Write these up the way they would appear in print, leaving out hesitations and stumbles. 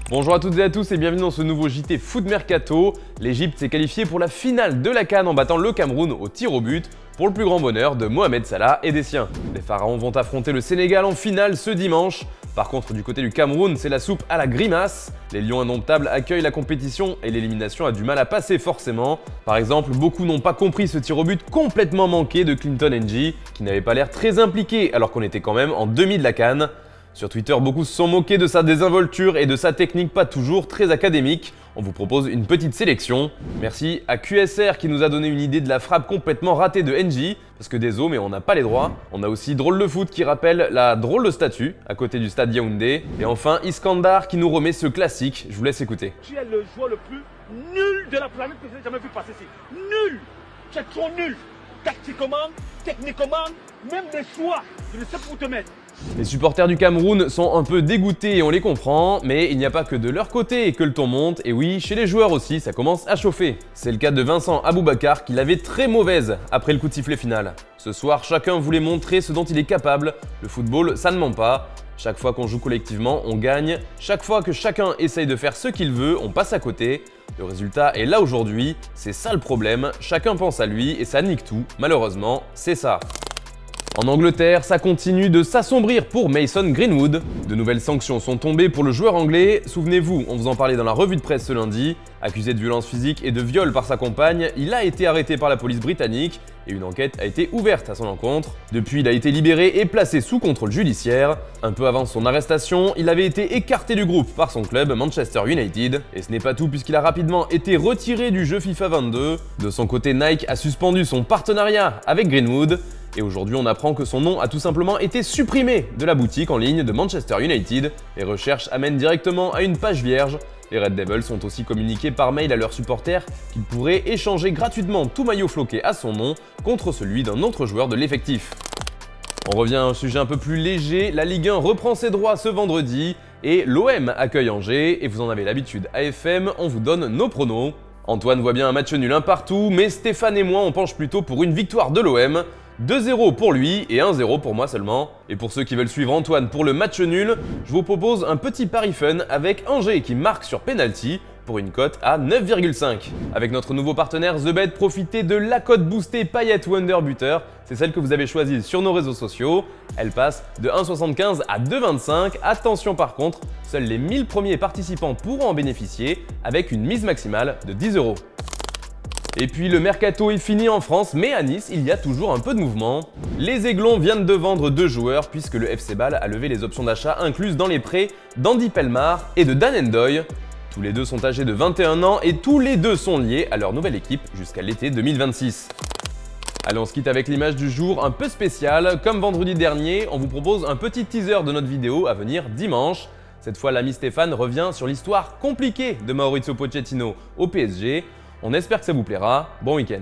Bonjour à toutes et à tous et bienvenue dans ce nouveau JT Foot Mercato. L'Égypte s'est qualifiée pour la finale de la CAN en battant le Cameroun au tir au but pour le plus grand bonheur de Mohamed Salah et des siens. Les Pharaons vont affronter le Sénégal en finale ce dimanche. Par contre, du côté du Cameroun, c'est la soupe à la grimace. Les Lions indomptables accueillent la compétition et l'élimination a du mal à passer forcément. Par exemple, beaucoup n'ont pas compris ce tir au but complètement manqué de Clinton N'Jie, qui n'avait pas l'air très impliqué alors qu'on était quand même en demi de la CAN. Sur Twitter, beaucoup se sont moqués de sa désinvolture et de sa technique pas toujours très académique. On vous propose une petite sélection. Merci à QSR qui nous a donné une idée de la frappe complètement ratée de N'Jie, parce que désolé mais on n'a pas les droits. On a aussi Drôle de Foot qui rappelle la drôle de statue à côté du stade Yaoundé. Et enfin Iskandar qui nous remet ce classique. Je vous laisse écouter. Tu es le joueur le plus nul de la planète que j'ai jamais vu passer ici. Nul! Tu es trop nul! Tactiquement, techniquement, même des choix, je ne sais pas où te mettre. Les supporters du Cameroun sont un peu dégoûtés et on les comprend, mais il n'y a pas que de leur côté que le ton monte, et oui, chez les joueurs aussi, ça commence à chauffer. C'est le cas de Vincent Aboubakar qui l'avait très mauvaise après le coup de sifflet final. Ce soir, chacun voulait montrer ce dont il est capable. Le football, ça ne ment pas. Chaque fois qu'on joue collectivement, on gagne. Chaque fois que chacun essaye de faire ce qu'il veut, on passe à côté. Le résultat est là aujourd'hui, c'est ça le problème, chacun pense à lui et ça nique tout, malheureusement, c'est ça. En Angleterre, ça continue de s'assombrir pour Mason Greenwood. De nouvelles sanctions sont tombées pour le joueur anglais. Souvenez-vous, on vous en parlait dans la revue de presse ce lundi. Accusé de violence physique et de viol par sa compagne, il a été arrêté par la police britannique et une enquête a été ouverte à son encontre. Depuis, il a été libéré et placé sous contrôle judiciaire. Un peu avant son arrestation, il avait été écarté du groupe par son club Manchester United. Et ce n'est pas tout puisqu'il a rapidement été retiré du jeu FIFA 22. De son côté, Nike a suspendu son partenariat avec Greenwood. Et aujourd'hui, on apprend que son nom a tout simplement été supprimé de la boutique en ligne de Manchester United. Les recherches amènent directement à une page vierge. Les Red Devils ont aussi communiqué par mail à leurs supporters qu'ils pourraient échanger gratuitement tout maillot floqué à son nom contre celui d'un autre joueur de l'effectif. On revient à un sujet un peu plus léger, la Ligue 1 reprend ses droits ce vendredi et l'OM accueille Angers et vous en avez l'habitude à FM, on vous donne nos pronos. Antoine voit bien un match nul un partout, mais Stéphane et moi on penche plutôt pour une victoire de l'OM. 2-0 pour lui et 1-0 pour moi seulement. Et pour ceux qui veulent suivre Antoine pour le match nul, je vous propose un petit pari fun avec Angers qui marque sur penalty pour une cote à 9,5. Avec notre nouveau partenaire TheBet, profitez de la cote boostée Payet Wonder Buter. C'est celle que vous avez choisie sur nos réseaux sociaux. Elle passe de 1,75 à 2,25. Attention par contre, seuls les 1000 premiers participants pourront en bénéficier avec une mise maximale de 10 €. Et puis le mercato est fini en France, mais à Nice, il y a toujours un peu de mouvement. Les Aiglons viennent de vendre 2 joueurs puisque le FC Bâle a levé les options d'achat incluses dans les prêts d'Andy Pelmar et de Dan Ndoye. Tous les deux sont âgés de 21 ans et tous les deux sont liés à leur nouvelle équipe jusqu'à l'été 2026. Allez, on se quitte avec l'image du jour un peu spéciale. Comme vendredi dernier, on vous propose un petit teaser de notre vidéo à venir dimanche. Cette fois, l'ami Stéphane revient sur l'histoire compliquée de Mauricio Pochettino au PSG. On espère que ça vous plaira. Bon week-end.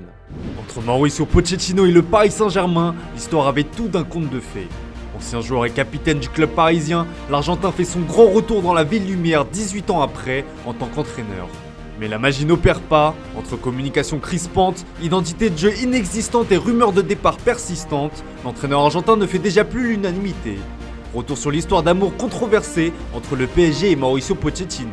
Entre Mauricio Pochettino et le Paris Saint-Germain, l'histoire avait tout d'un conte de fées. Ancien joueur et capitaine du club parisien, l'Argentin fait son grand retour dans la ville lumière 18 ans après en tant qu'entraîneur. Mais la magie n'opère pas. Entre communication crispante, identité de jeu inexistante et rumeurs de départ persistantes, l'entraîneur argentin ne fait déjà plus l'unanimité. Retour sur l'histoire d'amour controversée entre le PSG et Mauricio Pochettino.